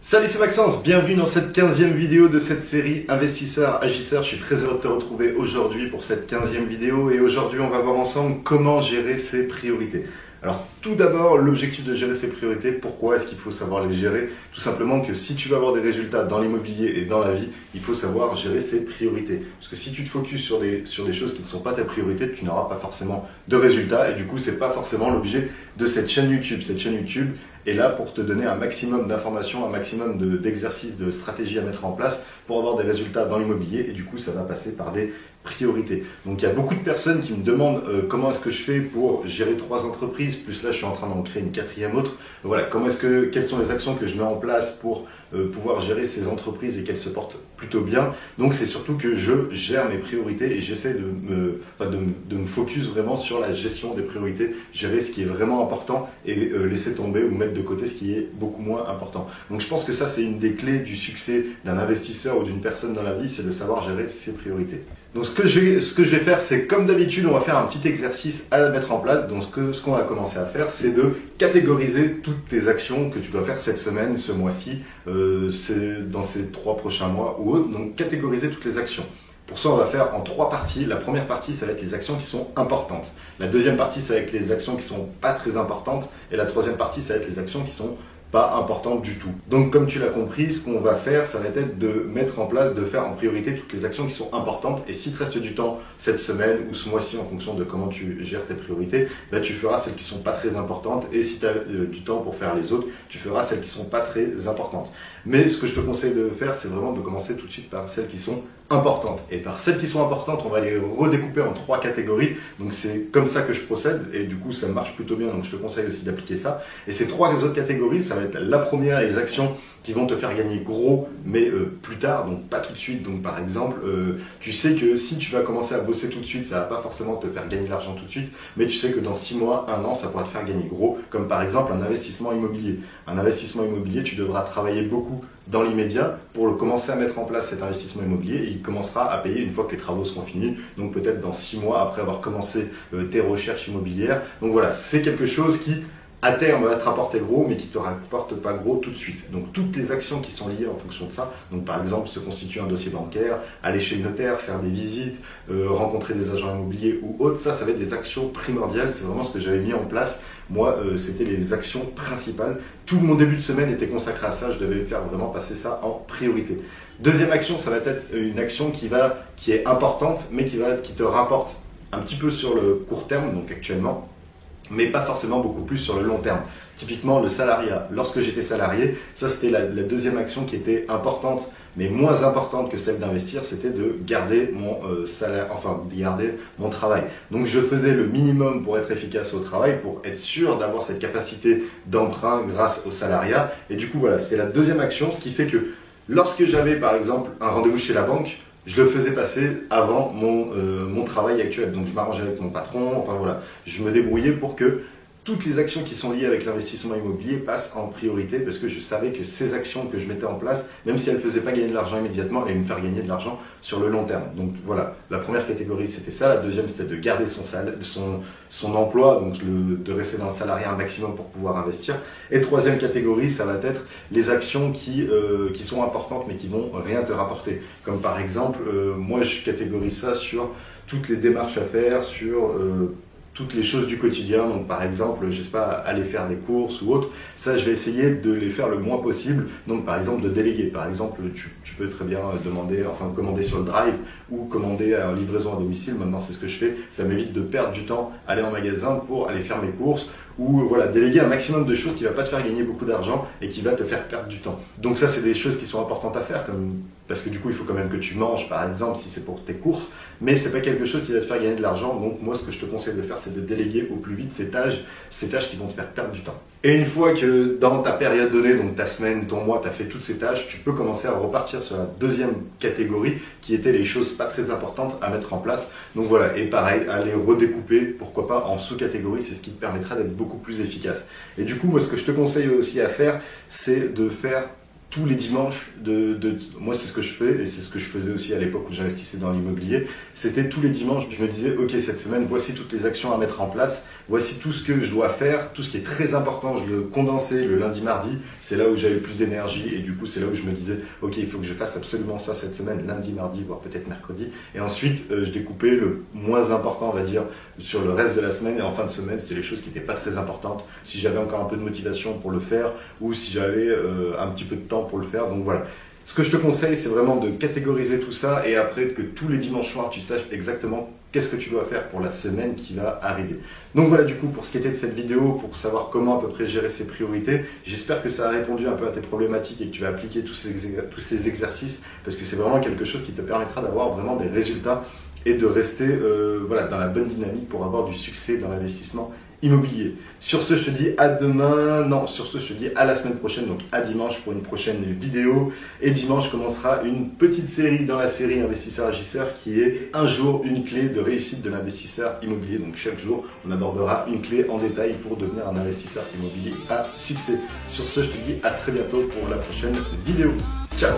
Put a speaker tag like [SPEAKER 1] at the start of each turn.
[SPEAKER 1] Salut, c'est Maxence, bienvenue dans cette 15e vidéo de cette série Investisseurs Agisseurs. Je suis très heureux de te retrouver aujourd'hui pour cette 15e vidéo et aujourd'hui on va voir ensemble comment gérer ses priorités. Alors tout d'abord, l'objectif de gérer ses priorités, pourquoi est-ce qu'il faut savoir les gérer? Tout simplement que si tu veux avoir des résultats dans l'immobilier et dans la vie, il faut savoir gérer ses priorités. Parce que si tu te focuses sur des choses qui ne sont pas tes priorités, tu n'auras pas forcément de résultats et du coup c'est pas forcément l'objet de cette chaîne YouTube. Cette chaîne YouTube est là pour te donner un maximum d'informations, un maximum d'exercices, de stratégies à mettre en place pour avoir des résultats dans l'immobilier et du coup ça va passer par des priorités. Donc il y a beaucoup de personnes qui me demandent comment est-ce que je fais pour gérer 3 entreprises, plus là je suis en train d'en créer une 4e autre. Voilà, quelles sont les actions que je mets en place pour pouvoir gérer ces entreprises et qu'elles se portent plutôt bien. Donc c'est surtout que je gère mes priorités et j'essaie de me focus vraiment sur la gestion des priorités, gérer ce qui est vraiment important et laisser tomber ou mettre de côté ce qui est beaucoup moins important. Donc je pense que ça c'est une des clés du succès d'un investisseur ou d'une personne dans la vie, c'est de savoir gérer ses priorités. Donc ce que je vais faire, c'est comme d'habitude, on va faire un petit exercice à mettre en place. Donc ce qu'on va commencer à faire, c'est de catégoriser toutes tes actions que tu dois faire cette semaine, ce mois-ci, dans ces 3 prochains mois ou autres. Donc catégoriser toutes les actions. Pour ça, on va faire en 3 parties. La première partie, ça va être les actions qui sont importantes. La deuxième partie, ça va être les actions qui sont pas très importantes. Et la troisième partie, ça va être les actions qui sont pas importante du tout. Donc comme tu l'as compris, ce qu'on va faire, ça va être de mettre en place, de faire en priorité toutes les actions qui sont importantes. Et si te reste du temps cette semaine ou ce mois-ci en fonction de comment tu gères tes priorités, bah, tu feras celles qui sont pas très importantes. Et si tu as du temps pour faire les autres, tu feras celles qui sont pas très importantes. Mais ce que je te conseille de faire, c'est vraiment de commencer tout de suite par celles qui sont importantes. Et par celles qui sont importantes, on va les redécouper en 3 catégories. Donc c'est comme ça que je procède et du coup ça marche plutôt bien. Donc je te conseille aussi d'appliquer ça. Et ces 3 autres catégories, ça va être la première, les actions qui vont te faire gagner gros, mais plus tard, donc pas tout de suite. Donc par exemple, tu sais que si tu vas commencer à bosser tout de suite, ça va pas forcément te faire gagner de l'argent tout de suite, mais tu sais que dans 6 mois, 1 an, ça pourra te faire gagner gros, comme par exemple un investissement immobilier. Un investissement immobilier, tu devras travailler beaucoup dans l'immédiat pour commencer à mettre en place cet investissement immobilier et il commencera à payer une fois que les travaux seront finis, donc peut-être dans 6 mois après avoir commencé tes recherches immobilières. Donc voilà, c'est quelque chose qui à terme va te rapporter gros, mais qui ne te rapporte pas gros tout de suite. Donc toutes les actions qui sont liées en fonction de ça, donc par exemple se constituer un dossier bancaire, aller chez le notaire, faire des visites, rencontrer des agents immobiliers ou autres, ça va être des actions primordiales, c'est vraiment ce que j'avais mis en place. Moi, c'était les actions principales. Tout mon début de semaine était consacré à ça, je devais faire vraiment passer ça en priorité. Deuxième action, ça va être une action qui est importante, mais qui te rapporte un petit peu sur le court terme, donc actuellement, mais pas forcément beaucoup plus sur le long terme. Typiquement le salariat. Lorsque j'étais salarié, ça c'était la deuxième action qui était importante, mais moins importante que celle d'investir, c'était de garder mon salaire, enfin de garder mon travail. Donc je faisais le minimum pour être efficace au travail, pour être sûr d'avoir cette capacité d'emprunt grâce au salariat. Et du coup voilà, c'était la deuxième action, ce qui fait que lorsque j'avais par exemple un rendez-vous chez la banque, je le faisais passer avant mon travail actuel. Donc je m'arrangeais avec mon patron, enfin voilà, je me débrouillais pour que toutes les actions qui sont liées avec l'investissement immobilier passent en priorité parce que je savais que ces actions que je mettais en place, même si elles ne faisaient pas gagner de l'argent immédiatement, elles allaient me faire gagner de l'argent sur le long terme. Donc voilà, la première catégorie c'était ça, la deuxième c'était de garder son emploi, donc de rester dans le salariat un maximum pour pouvoir investir. Et troisième catégorie, ça va être les actions qui sont importantes mais qui vont rien te rapporter. Comme par exemple, moi je catégorise ça sur toutes les démarches à faire, sur toutes les choses du quotidien, donc par exemple, je sais pas, aller faire des courses ou autre, ça je vais essayer de les faire le moins possible, donc par exemple de déléguer, par exemple tu peux très bien commander sur le Drive ou commander en livraison à domicile, maintenant c'est ce que je fais, ça m'évite de perdre du temps, aller en magasin pour aller faire mes courses, ou voilà, déléguer un maximum de choses qui ne va pas te faire gagner beaucoup d'argent et qui va te faire perdre du temps. Donc ça c'est des choses qui sont importantes à faire, parce que du coup il faut quand même que tu manges par exemple si c'est pour tes courses, mais c'est pas quelque chose qui va te faire gagner de l'argent, donc moi ce que je te conseille de faire c'est de déléguer au plus vite ces tâches qui vont te faire perdre du temps. Et une fois que dans ta période donnée, donc ta semaine, ton mois, tu as fait toutes ces tâches, tu peux commencer à repartir sur la deuxième catégorie qui était les choses pas très importantes à mettre en place. Donc voilà, et pareil, à les redécouper, pourquoi pas en sous-catégories, c'est ce qui te permettra d'être beaucoup plus efficace. Et du coup, moi ce que je te conseille aussi à faire, c'est de faire tous les dimanches, moi c'est ce que je fais et c'est ce que je faisais aussi à l'époque où j'investissais dans l'immobilier, c'était tous les dimanches, je me disais ok cette semaine voici toutes les actions à mettre en place, voici tout ce que je dois faire, tout ce qui est très important, je le condensais le lundi, mardi, c'est là où j'avais le plus d'énergie et du coup c'est là où je me disais ok, il faut que je fasse absolument ça cette semaine, lundi, mardi, voire peut-être mercredi, et ensuite je découpais le moins important, on va dire, sur le reste de la semaine, et en fin de semaine c'était les choses qui n'étaient pas très importantes, si j'avais encore un peu de motivation pour le faire ou si j'avais un petit peu de temps pour le faire. Donc voilà. Ce que je te conseille, c'est vraiment de catégoriser tout ça et après que tous les dimanches soirs, tu saches exactement qu'est-ce que tu dois faire pour la semaine qui va arriver. Donc voilà, du coup, pour ce qui était de cette vidéo, pour savoir comment à peu près gérer ses priorités, j'espère que ça a répondu un peu à tes problématiques et que tu vas appliquer tous ces exercices parce que c'est vraiment quelque chose qui te permettra d'avoir vraiment des résultats et de rester voilà, dans la bonne dynamique pour avoir du succès dans l'investissement immobilier. Sur ce, je te dis à demain, non, sur ce, je te dis à la semaine prochaine, donc à dimanche pour une prochaine vidéo. Et dimanche commencera une petite série dans la série Investisseur Agisseur qui est un jour, une clé de réussite de l'investisseur immobilier. Donc chaque jour, on abordera une clé en détail pour devenir un investisseur immobilier à succès. Sur ce, je te dis à très bientôt pour la prochaine vidéo. Ciao!